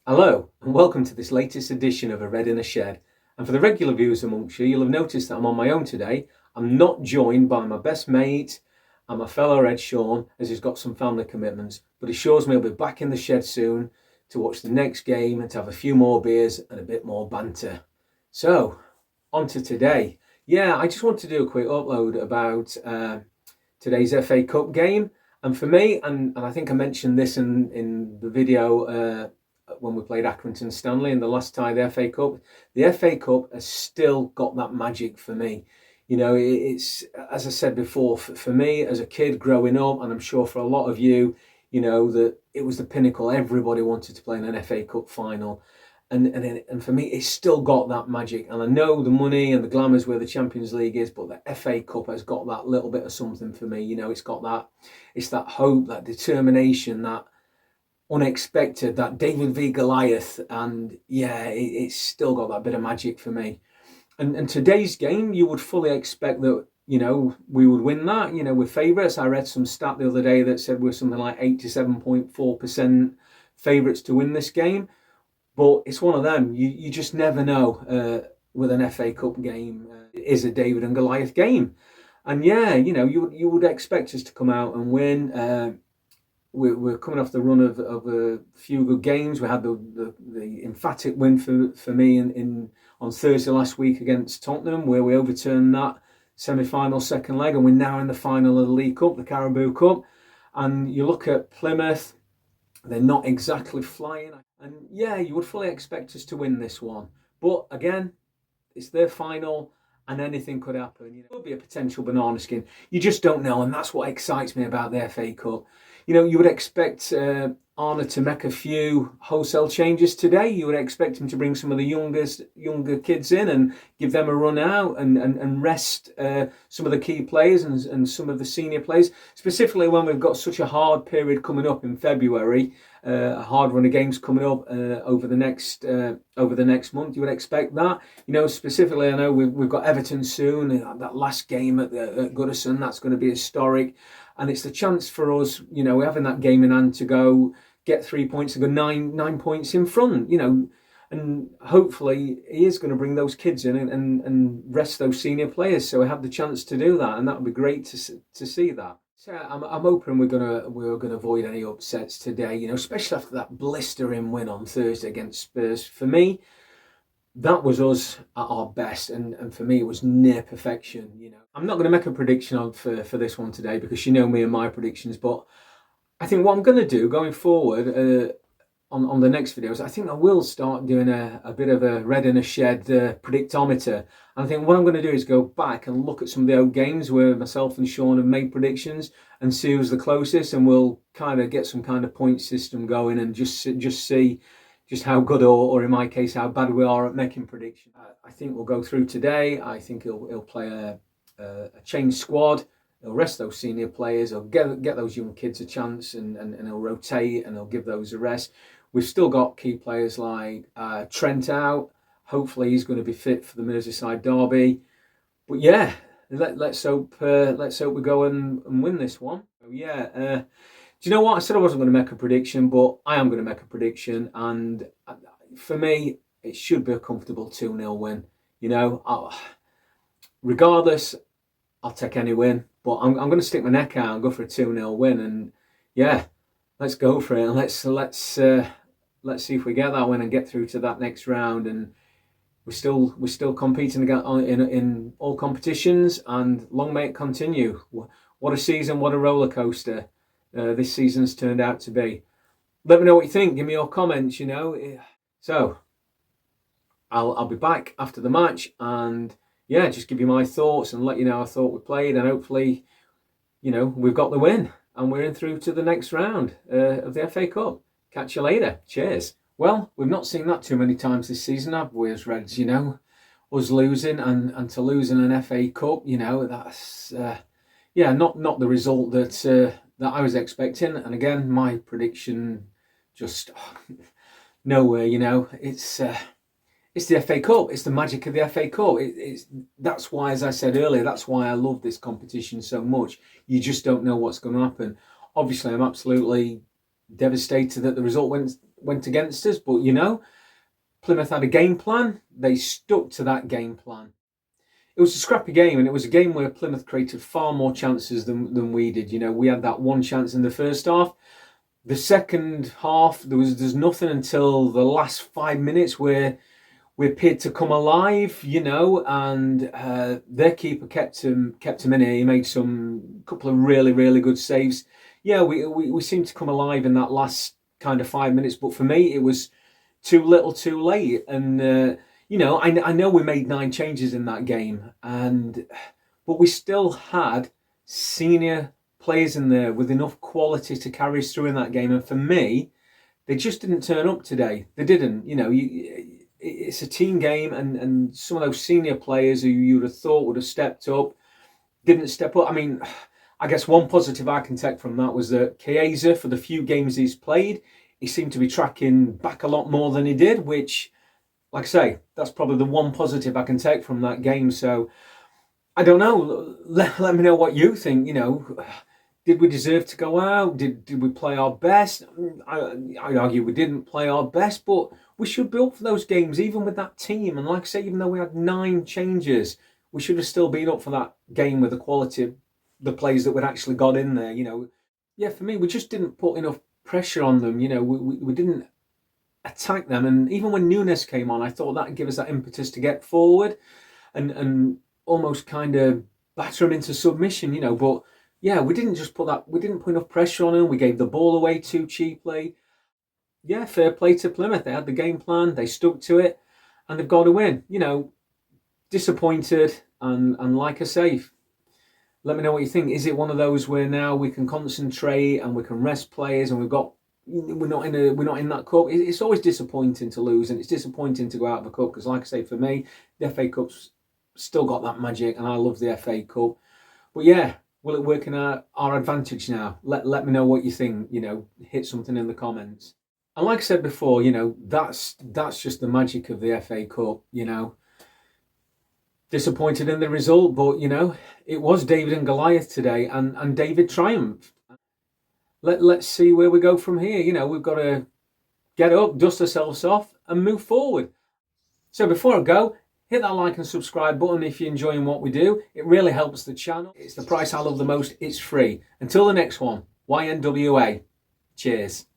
Hello, and welcome to this latest edition of A Red in a Shed. And for the regular viewers amongst you, you'll have noticed that I'm on my own today. I'm not joined by my best mate and my fellow Red Sean, as he's got some family commitments, but he assures me he'll be back in the shed soon to watch the next game and to have a few more beers and a bit more banter. So, on to today. Yeah, I just want to do a quick upload about today's FA Cup game. And for me, and I think I mentioned this in the video when we played Accrington Stanley in the last tie of the FA Cup has still got that magic for me. You know, it's, as I said before, for me as a kid growing up, and I'm sure for a lot of you, you know, that it was the pinnacle. Everybody wanted to play in an FA Cup final. And for me, it's still got that magic. And I know the money and the glamour is where the Champions League is, but the FA Cup has got that little bit of something for me. You know, it's got that, it's that hope, that determination, that unexpected, that David v Goliath. And yeah, it's still got that bit of magic for me. And today's game, you would fully expect that, you know, we would win that. You know, we're favourites. I read some stat the other day that said we're something like 87.4% favourites to win this game. But it's one of them. You just never know with an FA Cup game. It is a David and Goliath game. And yeah, you know, you would expect us to come out and win. We're coming off the run of a few good games. We had the emphatic win for me on Thursday last week against Tottenham, where we overturned that semi-final second leg, and we're now in the final of the League Cup, the Carabao Cup. And you look at Plymouth, they're not exactly flying. And yeah, you would fully expect us to win this one. But again, it's their final and anything could happen. You know, it could be a potential banana skin. You just don't know. And that's what excites me about the FA Cup. You know, you would expect Arne to make a few wholesale changes today. You would expect him to bring some of the younger kids in and give them a run out and rest some of the key players and some of the senior players, specifically when we've got such a hard period coming up in February, a hard run of games coming up over the next month. You would expect that. You know, specifically, I know we've got Everton soon. That last game at Goodison, that's going to be historic. And it's the chance for us, you know, having that game in hand to go get 3 points and go nine points in front, you know, and hopefully he is going to bring those kids in and rest those senior players. So we have the chance to do that, and that would be great to see that. So I'm hoping we're gonna avoid any upsets today, you know, especially after that blistering win on Thursday against Spurs. For me, that was us at our best, and for me it was near perfection. You know, I'm not going to make a prediction for this one today because you know me and my predictions, but I think what I'm going to do going forward on the next videos, I think I will start doing a bit of a Red in a Shed predictometer. And I think what I'm going to do is go back and look at some of the old games where myself and Sean have made predictions and see who's the closest, and we'll kind of get some kind of point system going and just see just how good or in my case how bad we are at making predictions. I think we'll go through today. I think he'll play a changed squad. He'll rest those senior players. He'll get those young kids a chance, and he'll rotate and he'll give those a rest. We've still got key players like Trent out. Hopefully he's going to be fit for the Merseyside derby. But yeah, let's hope we go and win this one. Yeah. Do you know what? I said I wasn't going to make a prediction, but I am going to make a prediction. And for me, it should be a comfortable 2-0 win. You know, regardless, I'll take any win. But I'm going to stick my neck out and go for a 2-0 win. And yeah, let's go for it. And let's see if we get that win and get through to that next round. And we're still competing in all competitions. And long may it continue. What a season! What a roller coaster this season's turned out to be. Let me know what you think. Give me your comments. You know. So I'll be back after the match and yeah, just give you my thoughts and let you know how I thought we played, and hopefully, you know, we've got the win and we're in through to the next round of the FA Cup. Catch you later. Cheers. Well, we've not seen that too many times this season, have we, as Reds? You know, us losing and to lose in an FA Cup. You know, that's not the result that I was expecting. And again, my prediction just nowhere. You know, it's the FA Cup. It's the magic of the FA Cup. That's why, as I said earlier, that's why I love this competition so much. You just don't know what's going to happen. Obviously, I'm absolutely devastated that the result went against us. But you know, Plymouth had a game plan. They stuck to that game plan. It was a scrappy game, and it was a game where Plymouth created far more chances than we did. You know, we had that one chance in the first half. The second half, there's nothing until the last 5 minutes where we appeared to come alive, you know, and their keeper kept him in here. He made some couple of really good saves. Yeah, we seemed to come alive in that last kind of 5 minutes, but for me, it was too little, too late. And you know, I know we made 9 changes in that game, but we still had senior players in there with enough quality to carry us through in that game. And for me, they just didn't turn up today. They didn't. You know, it's a team game, and some of those senior players who you would have thought would have stepped up didn't step up. I mean, I guess one positive I can take from that was that Chiesa, for the few games he's played, he seemed to be tracking back a lot more than he did, which, like I say, that's probably the one positive I can take from that game. So I don't know. Let me know what you think. You know, did we deserve to go out? Did we play our best? I'd argue we didn't play our best, but we should be up for those games, even with that team. And like I say, even though we had 9 changes, we should have still been up for that game with the quality of the players that we'd actually got in there. You know, yeah, for me, we just didn't put enough pressure on them. You know, we didn't attack them. And even when Nunes came on, I thought that'd give us that impetus to get forward and almost kind of batter them into submission, you know. But yeah, we didn't put enough pressure on them. We gave the ball away too cheaply. Yeah, fair play to Plymouth. They had the game plan, they stuck to it, and they've got to win. You know, disappointed, and like I say, let me know what you think. Is it one of those where now we can concentrate and we can rest players, and we're not in that cup? It's always disappointing to lose, and it's disappointing to go out of a cup, because like I say, for me, the FA Cup's still got that magic, and I love the FA Cup. But yeah, will it work in our advantage now? Let me know what you think. You know, hit something in the comments. And like I said before, you know, that's just the magic of the FA Cup. You know, disappointed in the result, but you know, it was David and Goliath today, and David triumphed. Let's see where we go from here. You know, we've got to get up, dust ourselves off, and move forward. So before I go, hit that like and subscribe button if you're enjoying what we do. It really helps the channel. It's the price I love the most. It's free. Until the next one, Y.N.W.A. Cheers.